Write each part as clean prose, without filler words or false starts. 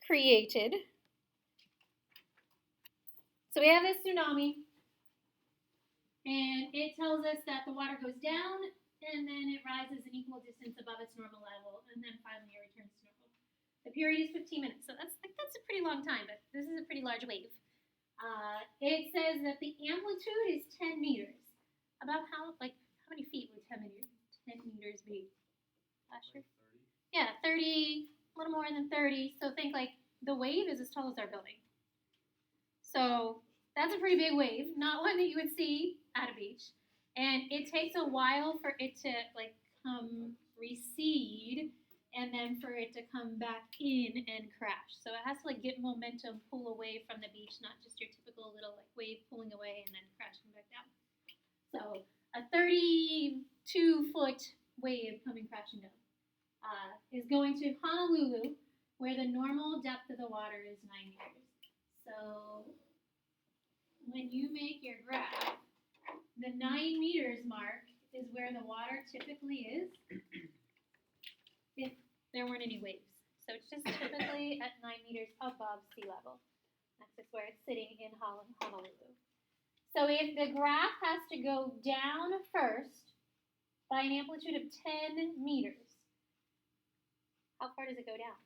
created. So we have this tsunami, and it tells us that the water goes down, and then it rises an equal distance above its normal level, and then finally it returns to normal. The period is 15 minutes, so that's a pretty long time, but this is a pretty large wave. It says that the amplitude is 10 meters. About how many feet would 10 meters be? Last year? Yeah, 30, a little more than 30. So think like the wave is as tall as our building. So that's a pretty big wave, not one that you would see at a beach. And it takes a while for it to come recede and then for it to come back in and crash. So it has to get momentum, pull away from the beach, not just your typical little wave pulling away and then crashing back down. So a 32-foot wave coming crashing down is going to Honolulu, where the normal depth of the water is 9 meters. So when you make your graph, the 9 meters mark is where the water typically is if there weren't any waves. So it's just typically at 9 meters above sea level. That's just where it's sitting in Honolulu. So if the graph has to go down first by an amplitude of 10 meters, how far does it go down?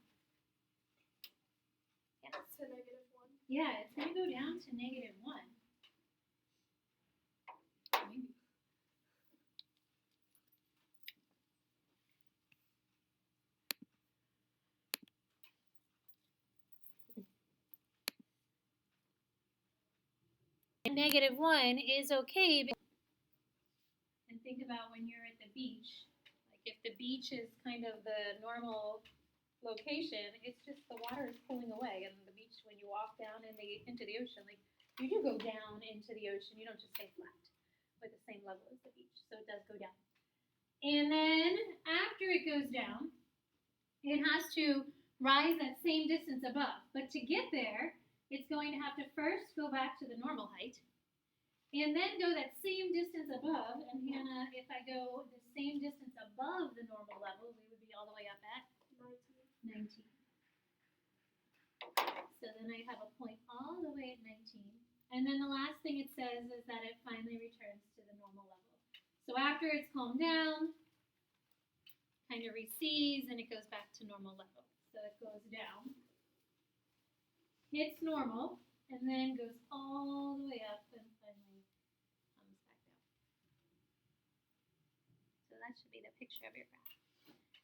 Yeah. To -1. Yeah, it's going to go down to -1. Maybe. -1 is okay. And think about when you're at the beach. If the beach is kind of the normal location, it's just the water is pulling away. And the beach, when you walk down into the ocean, you do go down into the ocean. You don't just stay flat with the same level as the beach. So it does go down. And then after it goes down, it has to rise that same distance above. But to get there, it's going to have to first go back to the normal height and then go that same distance above. And Hannah, if I go the same distance above the normal level, we would be all the way up at 19. So then I have a point all the way at 19. And then the last thing it says is that it finally returns to the normal level. So after it's calmed down, kind of recedes, and it goes back to normal level. So it goes down, hits normal, and then goes all the way up and finally comes back down. So that should be the picture of your graph.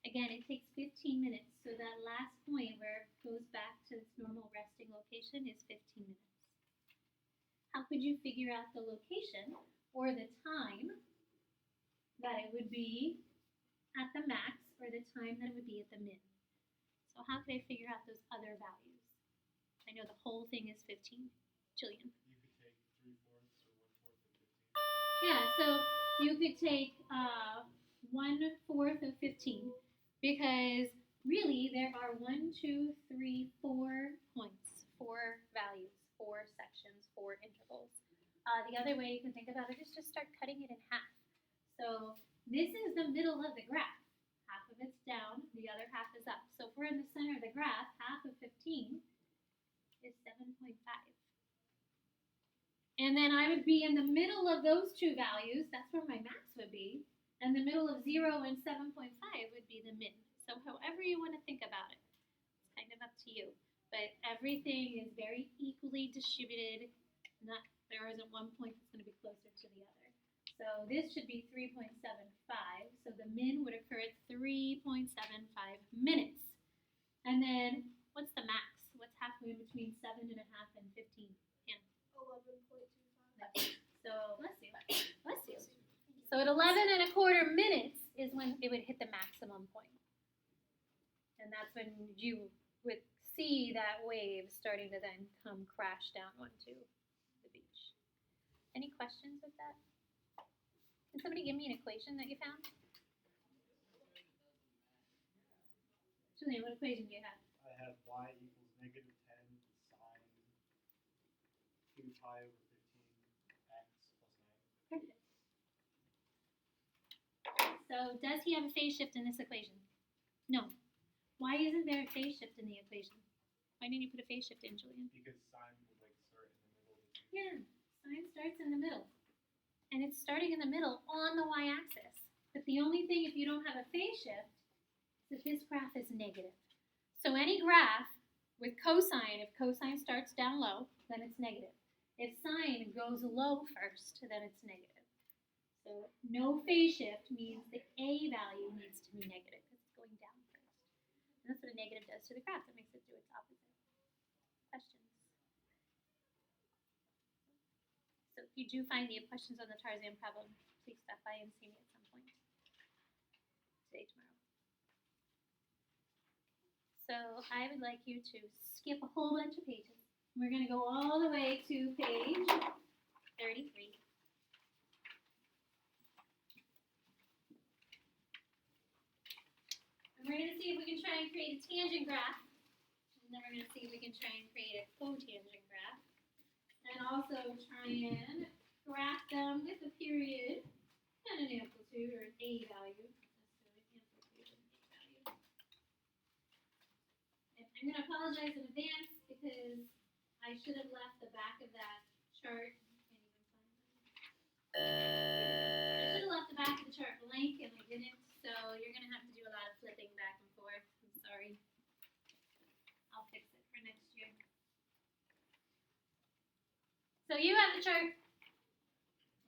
Again, it takes 15 minutes, so that last point where it goes back to its normal resting location is 15 minutes. How could you figure out the location or the time that it would be at the max or the time that it would be at the min? So how could I figure out those other values? I know the whole thing is 15. Jillian. You could take 3/4 or 1/4 of 15. Yeah, so you could take 1/4 of 15 because really there are 1, 2, 3, 4 points, 4 values, 4 sections, 4 intervals. The other way you can think about it is just start cutting it in half. So this is the middle of the graph. Half of it's down, the other half is up. So if we're in the center of the graph, half of 15 is 7.5. And then I would be in the middle of those two values. That's where my max would be. And the middle of 0 and 7.5 would be the min. So however you want to think about it, it's kind of up to you. But everything is very equally distributed. There isn't one point that's going to be closer to the other. So this should be 3.75. So the min would occur at 3.75 minutes. And then what's the max? What's halfway between 7.5 and 15? 11.25. So bless you. So at 11.25 minutes is when it would hit the maximum point. And that's when you would see that wave starting to then come crash down onto the beach. Any questions with that? Can somebody give me an equation that you found? Julian, what equation do you have? I have y equals -10 sine 2 pi over 15 x plus 9. Perfect. So does he have a phase shift in this equation? No. Why isn't there a phase shift in the equation? Why didn't you put a phase shift in, Julian? Because sine would like start in the middle of the two. Yeah, sine starts in the middle. And it's starting in the middle on the y-axis. But the only thing, if you don't have a phase shift, is that this graph is negative. So any graph with cosine, if cosine starts down low, then it's negative. If sine goes low first, then it's negative. So no phase shift means the a value needs to be negative because it's going down first. And that's what a negative does to the graph. It makes it do its opposite. Questions? So if you do find the questions on the Tarzan problem, please stop by and see me at some point. Today, tomorrow. So I would like you to skip a whole bunch of pages. We're going to go all the way to page 33. And we're going to see if we can try and create a tangent graph. And then we're going to see if we can try and create a cotangent graph. And also try and graph them with a period and an amplitude or an a value. I'm going to apologize in advance because I should have left the back of that chart. I should have left the back of the chart blank and I didn't, so you're going to have to do a lot of flipping back and forth. I'm sorry. I'll fix it for next year. So you have the chart.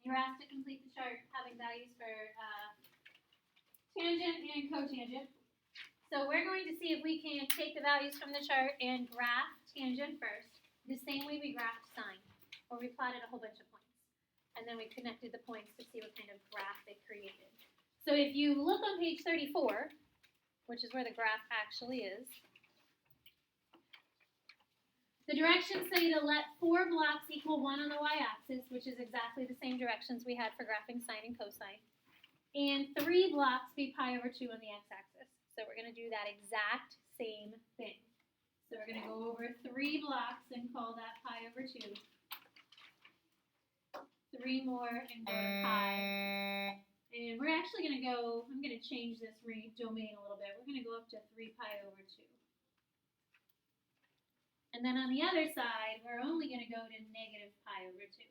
You're asked to complete the chart having values for tangent and cotangent. So we're going to see if we can take the values from the chart and graph tangent first, the same way we graphed sine, where we plotted a whole bunch of points. And then we connected the points to see what kind of graph they created. So if you look on page 34, which is where the graph actually is, the directions say to let 4 blocks equal 1 on the y-axis, which is exactly the same directions we had for graphing sine and cosine, and 3 blocks be pi over 2 on the x-axis. So we're going to do that exact same thing. So we're going to go over 3 blocks and call that pi over 2. 3 more and go to pi. And we're actually going to go, I'm going to change this domain a little bit. We're going to go up to 3 pi over 2. And then on the other side, we're only going to go to negative pi over 2.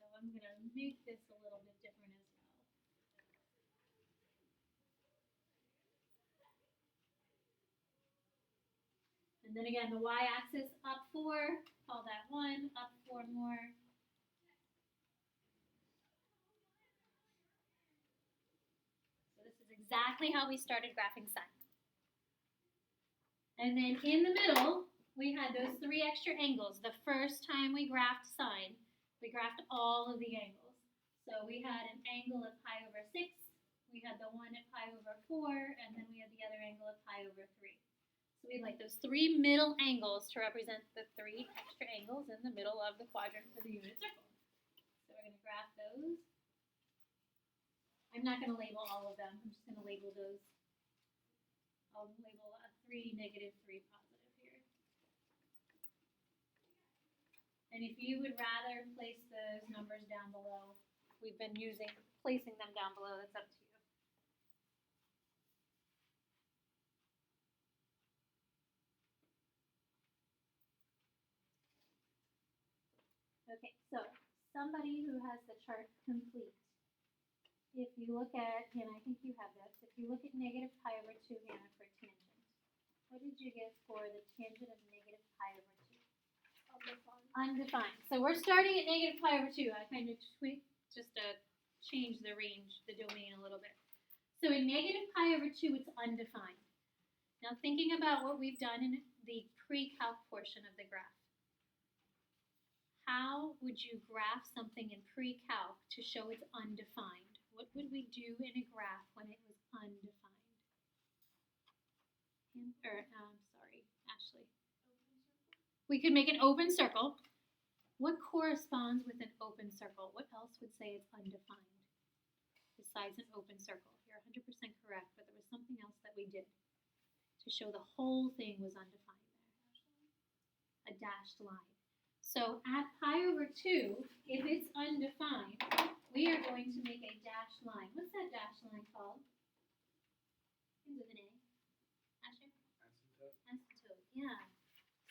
So I'm going to make this a little bit different as well. And then again, the y-axis up 4, call that 1, up 4 more. So this is exactly how we started graphing sine. And then in the middle, we had those 3 extra angles. The first time we graphed sine, we graphed all of the angles. So we had an angle of pi over 6, we had the one at pi over 4, and then we had the other angle of pi over 3. So we had like those 3 middle angles to represent the 3 extra angles in the middle of the quadrant for the unit circle. So we're going to graph those. I'm not going to label all of them. I'm just going to label those. I'll label 3 negative, 3 positive here. And if you would rather place those numbers down below, we've been placing them down below. That's up to you. Okay, so somebody who has the chart complete, if you look at, and I think you have this, if you look at negative pi over 2, Hannah, for tangent, what did you get for the tangent of negative pi over 2? Undefined. So we're starting at negative pi over 2. I kind of tweaked just to change the range, the domain a little bit. So in negative pi over 2, it's undefined. Now thinking about what we've done in the pre-calc portion of the graph, how would you graph something in pre-calc to show it's undefined? What would we do in a graph when it was undefined? Ashley. We could make an open circle. What corresponds with an open circle? What else would say it's undefined besides an open circle? You're 100% correct, but there was something else that we did to show the whole thing was undefined there. A dashed line. So at pi over 2, if it's undefined, we are going to make a dashed line. What's that dashed line called? Begins with an A. Asher? Asymptote. Asymptote, yeah.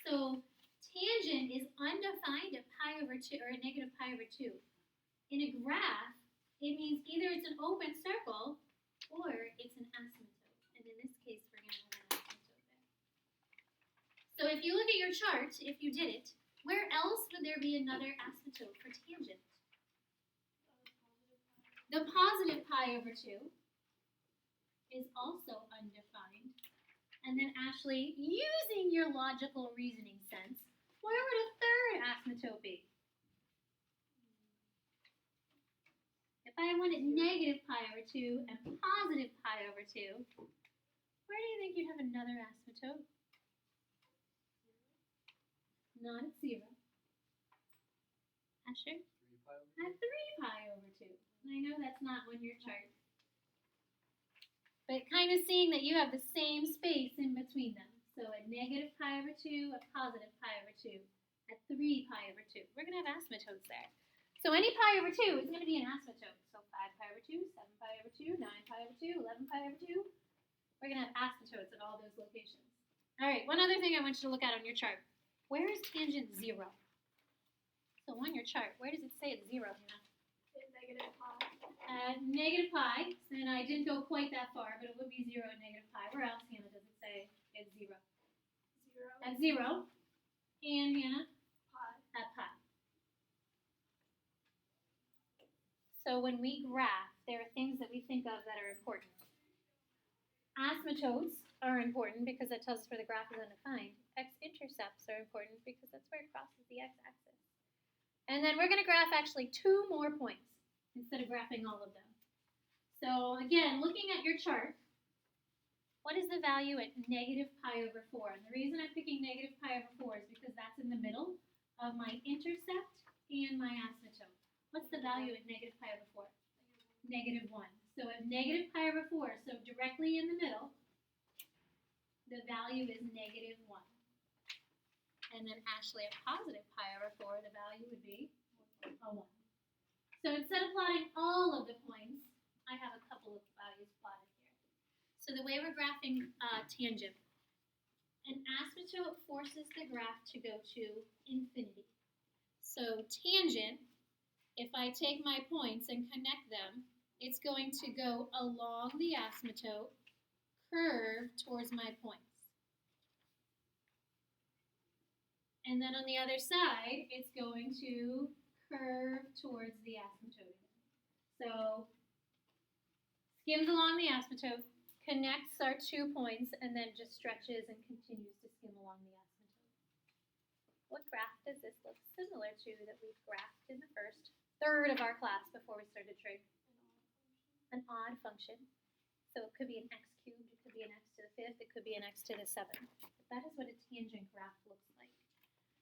So tangent is undefined at pi over 2 or a negative pi over 2. In a graph, it means either it's an open circle or it's an asymptote. And in this case, we're going to have an asymptote there. So if you look at your chart, if you did it, where else would there be another asymptote for tangent? The positive pi over 2 is also undefined. And then Ashley, using your logical reasoning sense, where would a third asymptote be? If I wanted negative pi over 2 and positive pi over 2, where do you think you'd have another asymptote? Not at 0. Asher? 3 pi over At 3 pi over 2. And I know that's not on your chart. But kind of seeing that you have the same space in between them. So at negative pi over 2, a positive pi over 2, at 3 pi over 2. We're going to have asymptotes there. So any pi over 2 is going to be an asymptote. So 5 pi over 2, 7 pi over 2, 9 pi over 2, 11 pi over 2. We're going to have asymptotes at all those locations. All right, one other thing I want you to look at on your chart. Where is tangent 0? So on your chart, where does it say it's 0, Hannah? Negative pi. Negative pi, and I didn't go quite that far, but it would be 0 at negative pi. Where else, Hannah, does it say it's 0? 0. At 0. And Hannah? Pi. At pi. So when we graph, there are things that we think of that are important. Asymptotes are important because that tells us where the graph is undefined. X-intercepts are important because that's where it crosses the x-axis. And then we're going to graph actually 2 more points instead of graphing all of them. So again, looking at your chart, what is the value at negative pi over 4? And the reason I'm picking negative pi over 4 is because that's in the middle of my intercept and my asymptote. What's the value at negative pi over 4? Negative 1. So at negative pi over 4, so directly in the middle, the value is negative 1. And then Ashley, at positive pi over 4, the value would be a 1. So instead of plotting all of the points, I have a couple of values plotted here. So the way we're graphing tangent, an asymptote forces the graph to go to infinity. So tangent, if I take my points and connect them, it's going to go along the asymptote, curve towards my points. And then on the other side, it's going to curve towards the asymptote. So skims along the asymptote, connects our 2 points, and then just stretches and continues to skim along the asymptote. What graph does this look similar to that we've graphed in the first third of our class before we started trig? An odd function. So it could be an x cubed, it could be an x to the 5th, it could be an x to the 7th. But that is what a tangent graph looks like.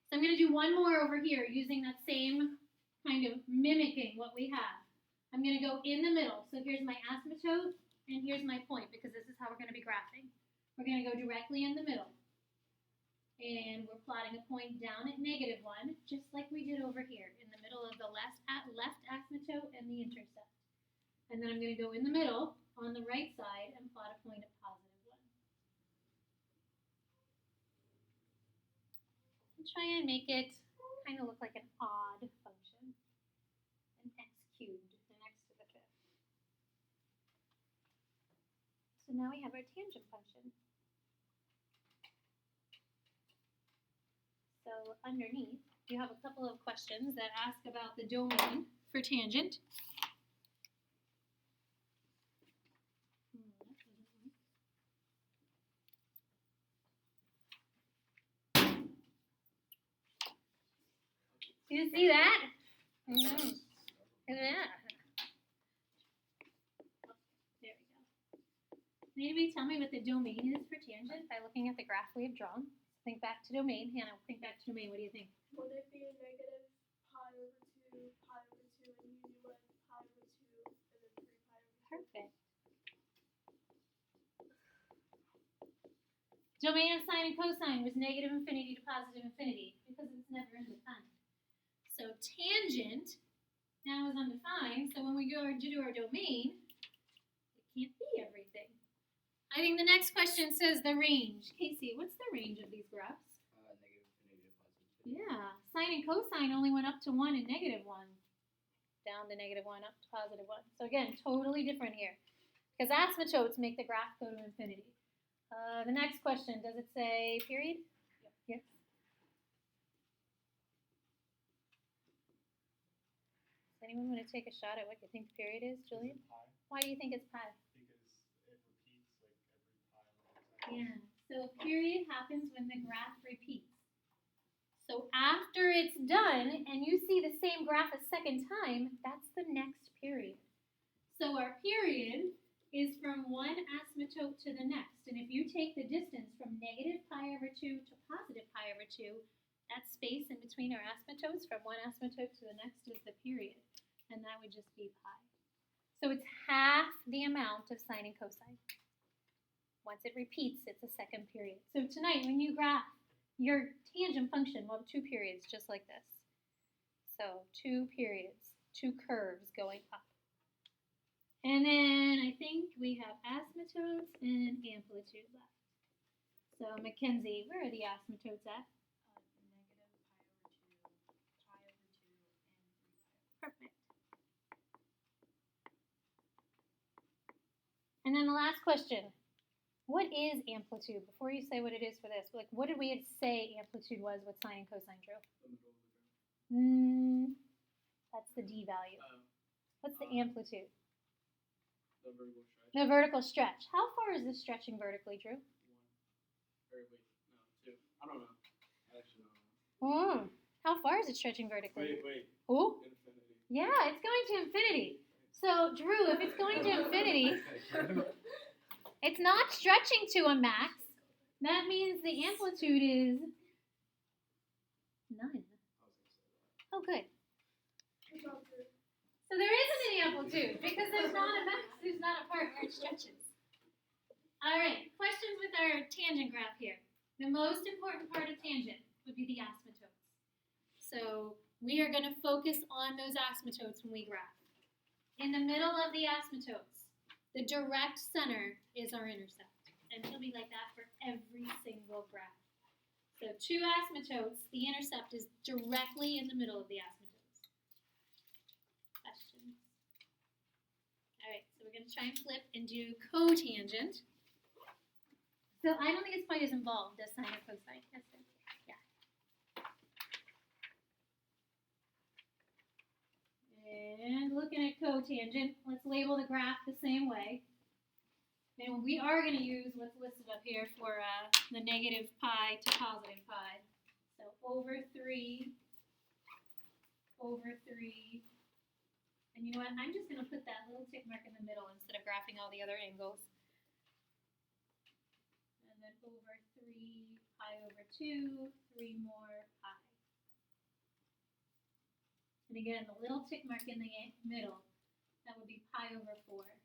So I'm going to do one more over here using that same kind of mimicking what we have. I'm going to go in the middle. So here's my asymptote and here's my point because this is how we're going to be graphing. We're going to go directly in the middle. And we're plotting a point down at negative 1, just like we did over here in the middle of the left asymptote and the intercept. And then I'm going to go in the middle on the right side and plot a point at positive 1. And try and make it kind of look like an odd function. An x cubed, an x to the 5th. So now we have our tangent function. So underneath, you have a couple of questions that ask about the domain for tangent. Do you see that? Mm-hmm. Yeah. There we go. Maybe tell me what the domain is for tangent by looking at the graph we've drawn. Think back to domain. Hannah, think back to domain. What do you think? Would it be negative pi over 2, pi over 2, and you do like pi over 2, and then 3 pi over 2? Perfect. Domain of sine and cosine was negative infinity to positive infinity because it's never undefined. So tangent now is undefined, so when we go to do our domain, it can't be everything. I think the next question says the range. Casey, what's the range of these graphs? Negative Yeah, sine and cosine only went up to 1 and -1. Down to -1, up to +1. So again, totally different here. Because asymptotes make the graph go to infinity. The next question, does it say period? Yes. Does anyone want to take a shot at what you think the period is, Julian? Pi, Why do you think it's pi? because it repeats like every pi long Yeah. So a period happens when the graph repeats. So after it's done and you see the same graph a second time, that's the next period. So our period is from one asymptote to the next. And if you take the distance from -pi/2 to +pi/2, that space in between our asymptotes from one asymptote to the next is the period. And that would just be pi. So it's half the amount of sine and cosine. Once it repeats, it's a second period. So tonight, when you graph your tangent function, we'll have 2 periods just like this. So 2 periods, 2 curves going up. And then I think we have asymptotes and amplitude left. So Mackenzie, where are the asymptotes at? Perfect. And then the last question. What is amplitude? Before you say what it is for this, like what did we say amplitude was with sine and cosine, Drew? That's the D value. What's the amplitude? The vertical stretch. The vertical stretch. How far is this stretching vertically, Drew? 1. Or wait, no, 2. I don't know. I actually don't know. How far is it stretching vertically? Wait. Oh, Infinity. yeah, it's going to infinity. So, Drew, if it's going to infinity, it's not stretching to a max. That means the amplitude is none. Oh, good. Good job, Drew. So there isn't any amplitude because there's not a max. There's not a part where it stretches. All right, questions with our tangent graph here. The most important part of tangent would be the asymptotes. So we are going to focus on those asymptotes when we graph. In the middle of the asymptotes, the direct center is our intercept. And it'll be like that for every single graph. So 2 asymptotes, the intercept is directly in the middle of the asymptotes. Questions? All right, so we're going to try and flip and do cotangent. So I don't think it's quite as involved as sine or cosine. Yes, sir. Yeah. And looking at cotangent, let's label the graph the same way. And we are going to use what's listed up here for the -pi to +pi. So over 3, and you know what? I'm just going to put that little tick mark in the middle instead of graphing all the other angles. And then over 3pi/2, 3 more pi. And again, the little tick mark in the middle, that would be pi/4.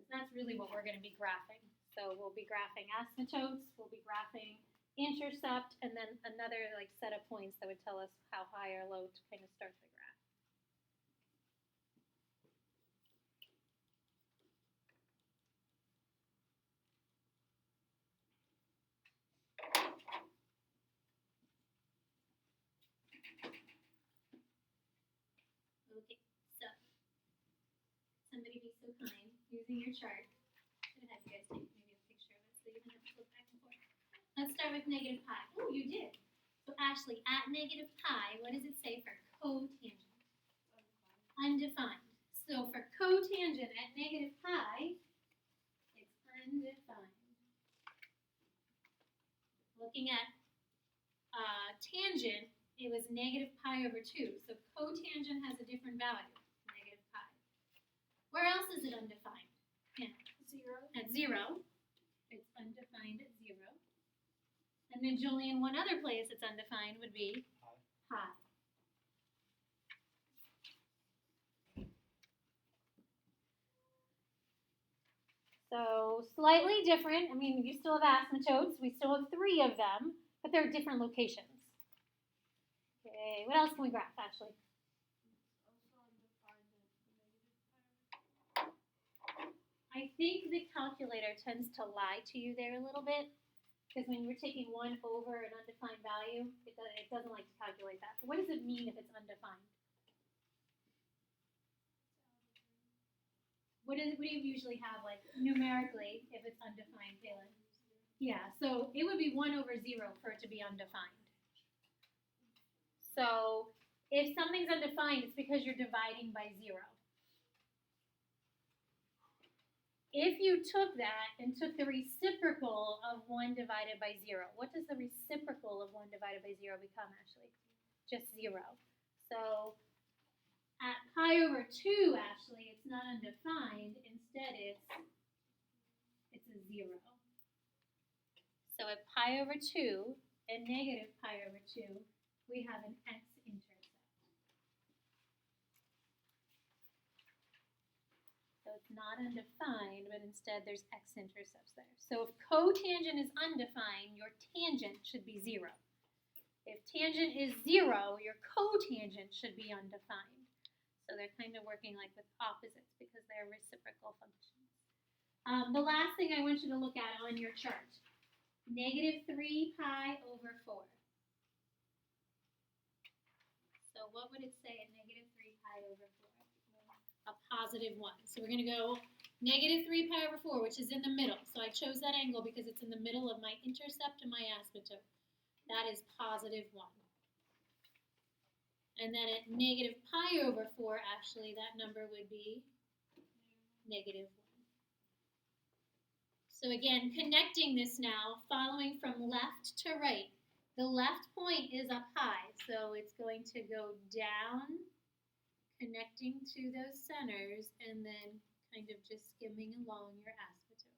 That's really what we're going to be graphing. So we'll be graphing asymptotes, we'll be graphing intercept, and then another like set of points that would tell us how high or low to kind of start the graph. Okay, so somebody be so kind, using your chart. Should have had you guys take maybe a picture of it so you don't have to flip back and forth. Let's start with -pi. Oh, you did. So Ashley, at -pi, what does it say for cotangent? Undefined. So for cotangent at -pi, it's undefined. Looking at tangent, it was -pi/2. So cotangent has a different value, -pi. Where else is it undefined? Yeah. 0. At 0. It's undefined at 0. And then Julian, one other place it's undefined would be pi. So slightly different. I mean, you still have asymptotes. We still have 3 of them, but they're different locations. Okay, what else can we graph, Ashley? Also undefined at -pi. I think the calculator tends to lie to you there a little bit, because when you're taking 1 over an undefined value, it doesn't like to calculate that. What does it mean if it's undefined? What do you usually have, like, numerically, if it's undefined, Taylor? Yeah, so it would be 1 over 0 for it to be undefined. So if something's undefined, it's because you're dividing by 0. If you took that and took the reciprocal of 1 divided by 0, what does the reciprocal of 1 divided by 0 become, Ashley? Just 0. So at pi over 2, Ashley, it's not undefined. Instead, it's a 0. So at pi over 2 and negative pi over 2, we have an x-intercept. So it's not undefined, but instead there's x-intercepts there. So if cotangent is undefined, your tangent should be 0. If tangent is 0, your cotangent should be undefined. So they're kind of working like with opposites because they're reciprocal functions. The last thing I want you to look at on your chart, negative 3 pi over 4. So what would it say at negative 3 pi over 4? A positive 1. So we're going to go negative 3 pi over 4, which is in the middle. So I chose that angle because it's in the middle of my intercept and my asymptote. That is positive 1. And then at negative pi over 4, actually, that number would be negative 1. So again, connecting this now, following from left to right. The left point is up high, so it's going to go down, connecting to those centers, and then kind of just skimming along your asymptote.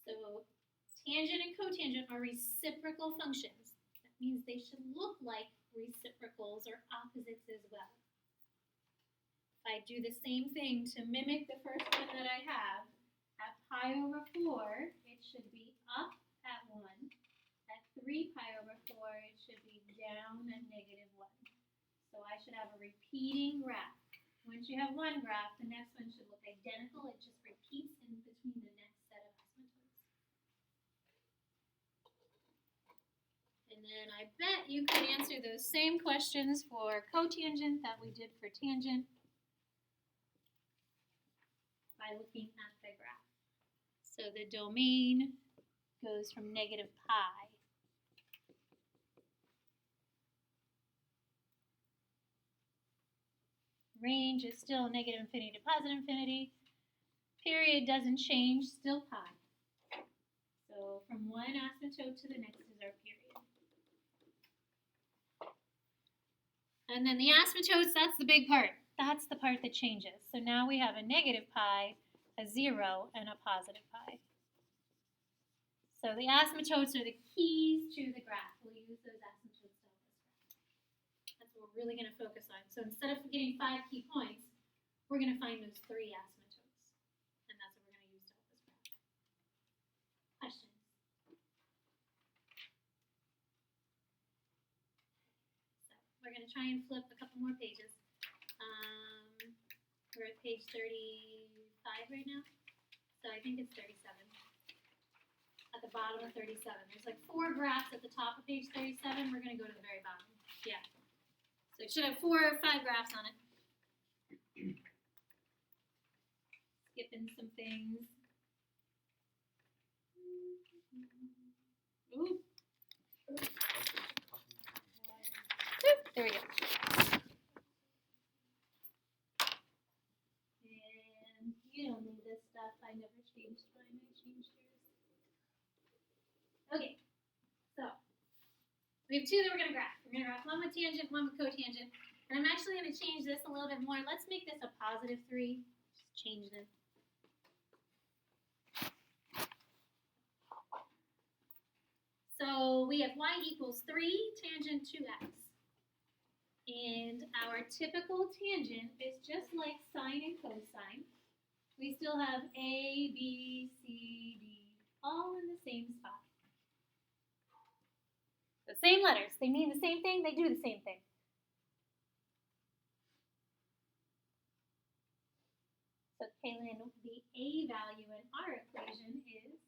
So tangent and cotangent are reciprocal functions. That means they should look like reciprocals or opposites as well. If I do the same thing to mimic the first one that I have, at pi over 4, it should be up at 1. At 3 pi over 4, it should be down at negative 1. So I should have a repeating graph. Once you have one graph, the next one should look identical. It just repeats in between the next set of asymptotes. And then I bet you could answer those same questions for cotangent that we did for tangent by looking at the graph. So the domain goes from negative pi range is still negative infinity to positive infinity. Period doesn't change, still pi. So from one asymptote to the next is our period. And then the asymptotes, that's the big part. That's the part that changes. So now we have a negative pi, a 0, and a positive pi. So the asymptotes are the keys to the graph. We'll use those asymptotes to help us graph. That's what we're really going to focus on. So instead of getting 5 key points, we're going to find those 3 asymptotes. And that's what we're going to use to help us graph. Questions? So we're going to try and flip a couple more pages. We're at page 35 right now. So I think it's 37. At the bottom of 37. There's like 4 graphs at the top of page 37. We're going to go to the very bottom. Yeah. So it should have 4 or 5 graphs on it. Skipping some things. Ooh. There we go. And you don't need this stuff. I never changed mine. I changed yours. Okay. So we have 2 that we're going to graph. We're going to graph one with tangent, one with cotangent. And I'm actually going to change this a little bit more. Let's make this a positive 3. Just change this. So we have y equals 3 tangent 2x. And our typical tangent is just like sine and cosine. We still have A, B, C, D, all in the same spot. The same letters. They mean the same thing. They do the same thing. So Kaylin, the A value in our equation is,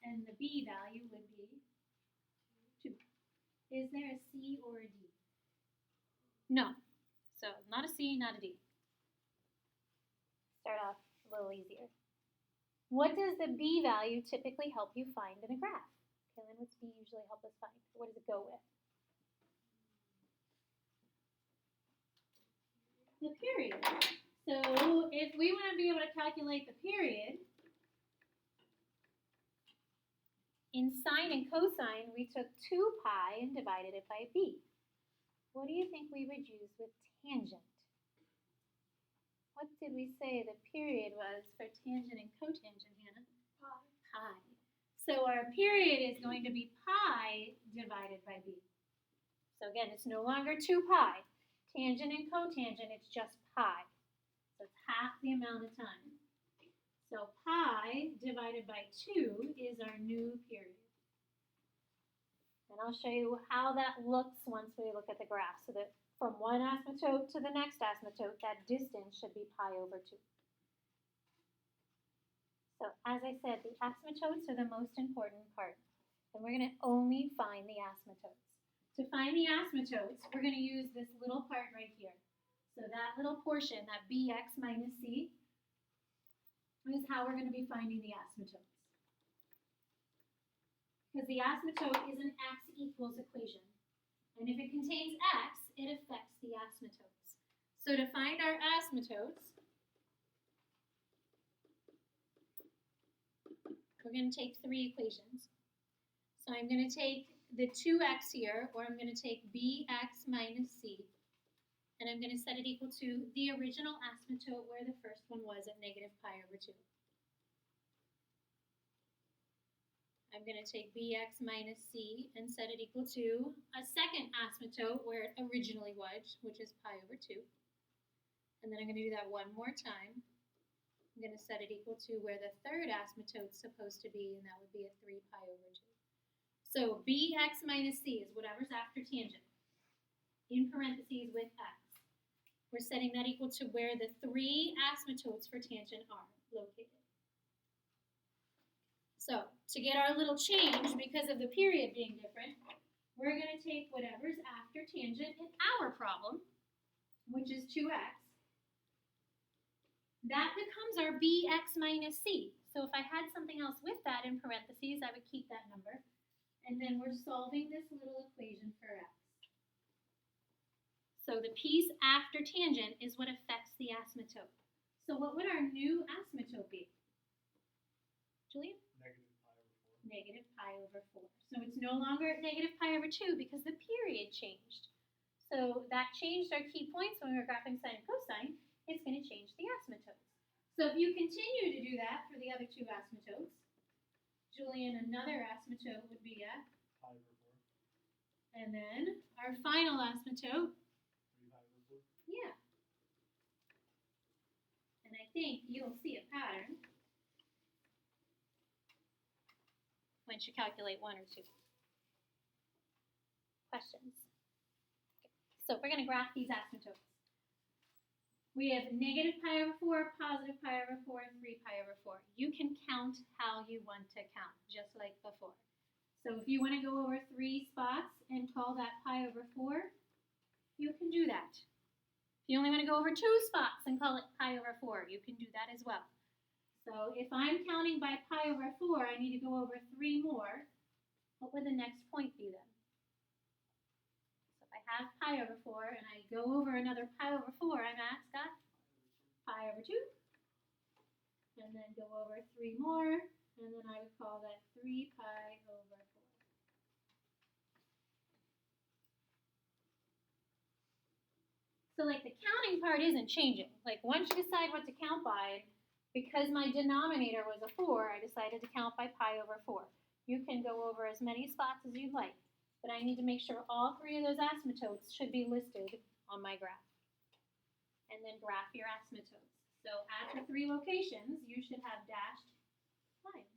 and the B value would be 2. Is there a C or a D? No. So not a C, not a D. Start off a little easier. What does the B value typically help you find in a graph? Kaylin, what's B usually help us find? What does it go with? The period. So if we want to be able to calculate the period, in sine and cosine, we took 2 pi and divided it by b. What do you think we would use with tangent? What did we say the period was for tangent and cotangent, Hannah? Pi. Pi. So our period is going to be pi divided by b. So again, it's no longer 2 pi. Tangent and cotangent, it's just pi. So it's half the amount of time. So pi divided by 2 is our new period. And I'll show you how that looks once we look at the graph. So that from one asymptote to the next asymptote, that distance should be pi over 2. So as I said, the asymptotes are the most important part. And we're going to only find the asymptotes. To find the asymptotes, we're going to use this little part right here. So that little portion, that bx minus c, is how we're going to be finding the asymptotes. Because the asymptote is an x equals equation. And if it contains x, it affects the asymptotes. So to find our asymptotes, we're going to take 3 equations. So I'm going to take the 2x here, or I'm going to take bx minus c, and I'm going to set it equal to the original asymptote where the first one was at negative pi over 2. I'm going to take bx minus c and set it equal to a second asymptote where it originally was, which is pi over 2. And then I'm going to do that one more time. I'm going to set it equal to where the third asymptote is supposed to be, and that would be at 3 pi over 2. So bx minus c is whatever's after tangent, in parentheses with x. We're setting that equal to where the 3 asymptotes for tangent are located. So to get our little change, because of the period being different, we're going to take whatever's after tangent in our problem, which is 2x. That becomes our bx minus c. So if I had something else with that in parentheses, I would keep that number. And then we're solving this little equation for x. So the piece after tangent is what affects the asymptote. So what would our new asymptote be? Julian? Negative pi over 4. So it's no longer at negative pi over 2 because the period changed. So that changed our key points when we were graphing sine and cosine. It's going to change the asymptotes. So if you continue to do that for the other 2 asymptotes, Julian, another asymptote would be at Pi over 4. and then our final asymptote, 3 pi over 4. yeah. And I think you'll see a pattern once you calculate 1 or 2. Questions? So we're going to graph these asymptotes. We have negative pi over 4, positive pi over 4, and 3 pi over 4. You can count how you want to count, just like before. So if you want to go over 3 spots and call that pi over 4, you can do that. If you only want to go over 2 spots and call it pi over 4, you can do that as well. So if I'm counting by pi over 4, I need to go over 3 more. What would the next point be then? So if I have pi over 4 and I go over another pi over 4, I'm at pi over 2. And then go over 3 more, and then I would call that 3 pi over 4. So like the counting part isn't changing. Like once you decide what to count by, because my denominator was a 4, I decided to count by pi over 4. You can go over as many spots as you'd like, but I need to make sure all 3 of those asymptotes should be listed on my graph. And then graph your asymptotes. So at the 3 locations, you should have dashed lines.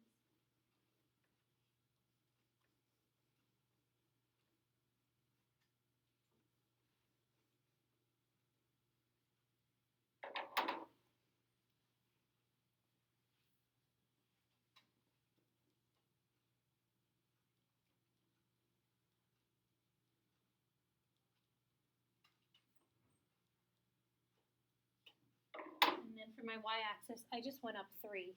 my y-axis, I just went up 3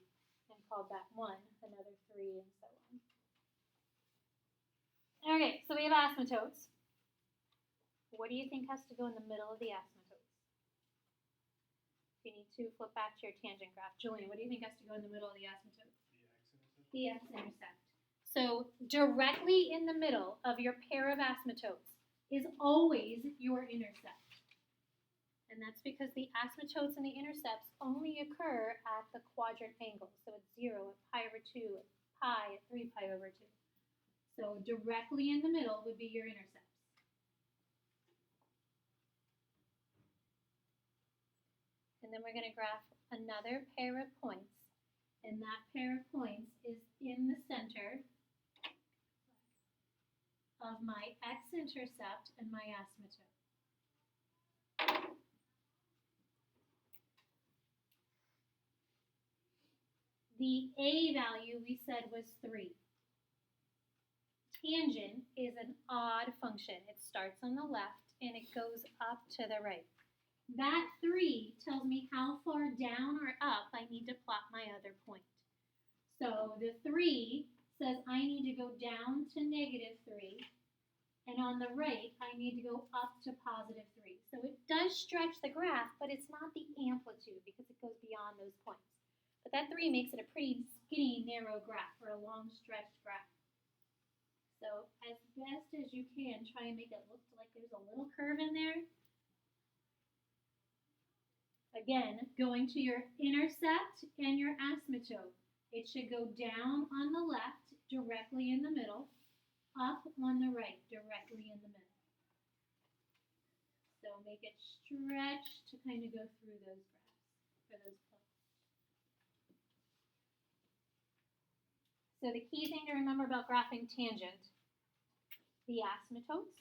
and called that 1, another 3, and so on. Okay, so we have asymptotes. What do you think has to go in the middle of the asymptotes? You need to flip back to your tangent graph. Julian, what do you think has to go in the middle of the asymptotes? The The x-intercept. x-intercept. So directly in the middle of your pair of asymptotes is always your intercept. And that's because the asymptotes and the intercepts only occur at the quadrant angle. So it's 0 at pi over 2, at pi at 3 pi over 2. So directly in the middle would be your intercepts. And then we're going to graph another pair of points. And that pair of points is in the center of my x-intercept and my asymptote. The a value we said was 3. Tangent is an odd function. It starts on the left and it goes up to the right. That 3 tells me how far down or up I need to plot my other point. So the 3 says I need to go down to -3, and on the right I need to go up to +3. So it does stretch the graph, but it's not the amplitude because it goes beyond those points. But that 3 makes it a pretty skinny, narrow graph or a long stretched graph. So as best as you can, try and make it look like there's a little curve in there. Again, going to your intercept and your asymptote. It should go down on the left, directly in the middle, up on the right, directly in the middle. So make it stretch to kind of go through those graphs, or those points. So the key thing to remember about graphing tangent, the asymptotes,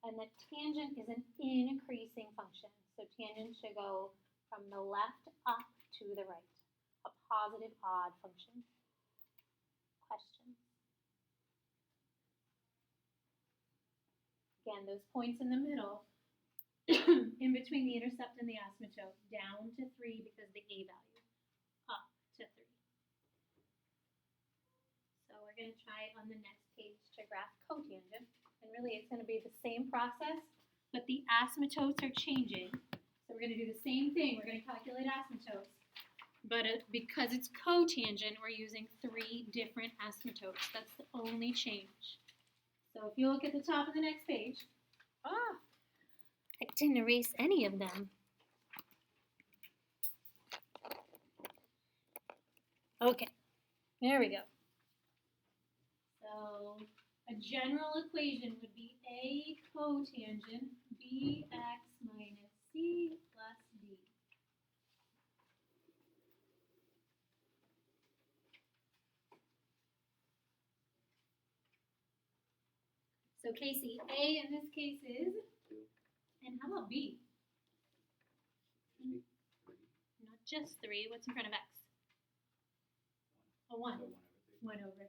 and the tangent is an increasing function. So tangent should go from the left up to the right, a positive odd function. Questions? Again, those points in the middle, in between the intercept and the asymptote, down to 3 because the a value, up to 3. So we're going to try on the next page to graph cotangent. And really it's going to be the same process, but the asymptotes are changing. So we're going to do the same thing. We're going to calculate asymptotes. But because it's cotangent, we're using 3 different asymptotes. That's the only change. So if you look at the top of the next page, I didn't erase any of them. Okay, there we go. So a general equation would be A cotangent bx minus c plus d. So Casey, A in this case is, and how about B? Not just 3, what's in front of x? A 1. 1 over 3.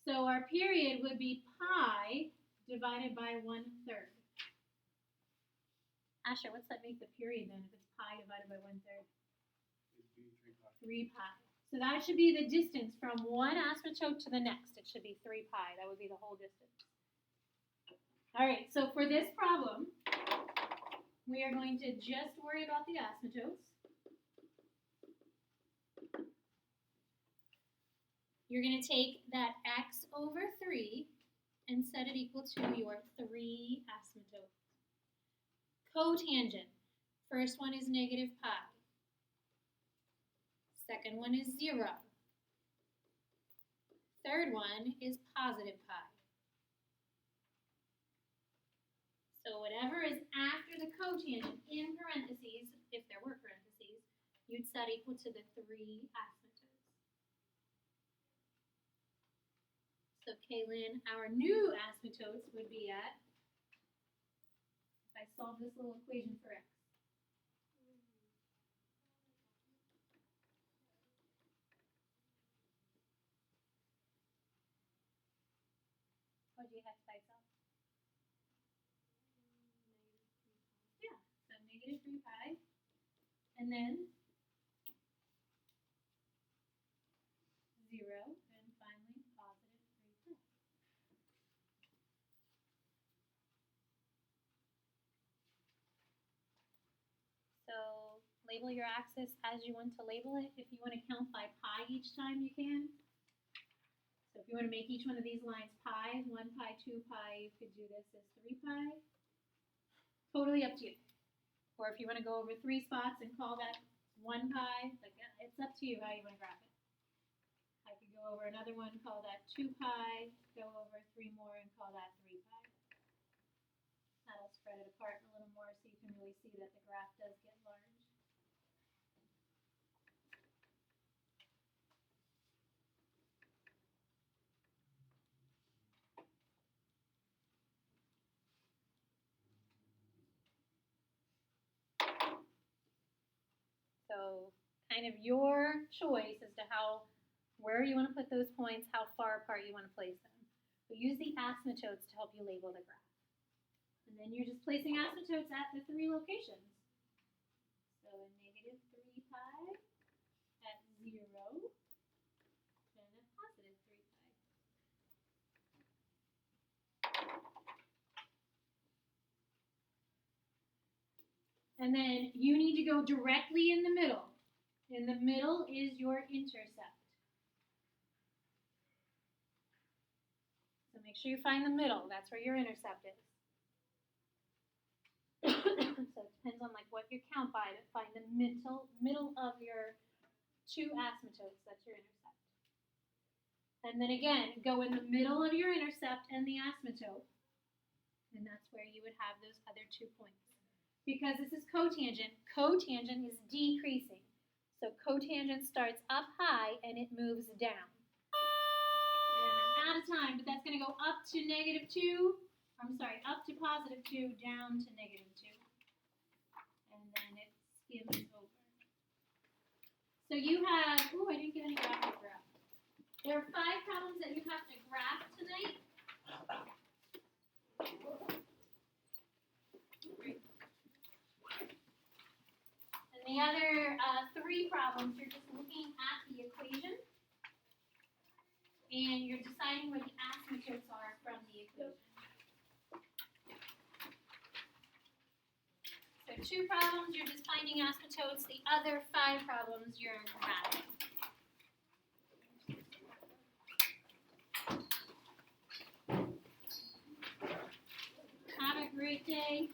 So our period would be pi divided by 1/3. Asher, what's that make the period then if it's pi divided by 1/3? 3 pi. So that should be the distance from one asymptote to the next. It should be 3 pi. That would be the whole distance. All right, so for this problem, we are going to just worry about the asymptotes. You're going to take that x over 3 and set it equal to your 3 asymptotes. Cotangent. First one is negative pi. Second one is 0. Third one is positive pi. So whatever is after the cotangent in parentheses, if there were parentheses, you'd set equal to the 3 asymptotes. So Kaylin, our new asymptotes would be at, if I solve this little equation for x. What do you x by itself? Yeah, so And then 0, and finally positive 3 pi. So label your axis as you want to label it. If you want to count by pi each time, you can. So if you want to make each one of these lines pi, 1 pi, 2 pi, you could do this as 3 pi. Totally up to you. Or if you want to go over 3 spots and call that 1 pi, like it's up to you how you want to graph it. I could go over another one, call that 2 pi, go over 3 more and call that 3 pi. That'll spread it apart a little more so you can really see that the graph does get large. So kind of your choice as to where you want to put those points, how far apart you want to place them. But use the asymptotes to help you label the graph. And then you're just placing asymptotes at the 3 locations. So a negative 3 pi at 0 and a positive 3 pi. And then you need to go directly in the middle. In the middle is your intercept. So make sure you find the middle. That's where your intercept is. So it depends on like what you count by to find the middle of your 2 asymptotes. That's your intercept. And then again, go in the middle of your intercept and the asymptote. And that's where you would have those other 2 points. Because this is cotangent, cotangent is decreasing. So cotangent starts up high and it moves down. And I'm out of time, but that's going to go up to negative 2. I'm sorry, up to positive 2, down to negative 2. And then it skims over. So you have, oh, I didn't get any graphic graph. There are 5 problems that you have to graph tonight. And the other 3 problems, you're just looking at the equation. And you're deciding where the asymptotes are from the equation. So 2 problems, you're just finding asymptotes. The other 5 problems, you're graphing. Have a great day.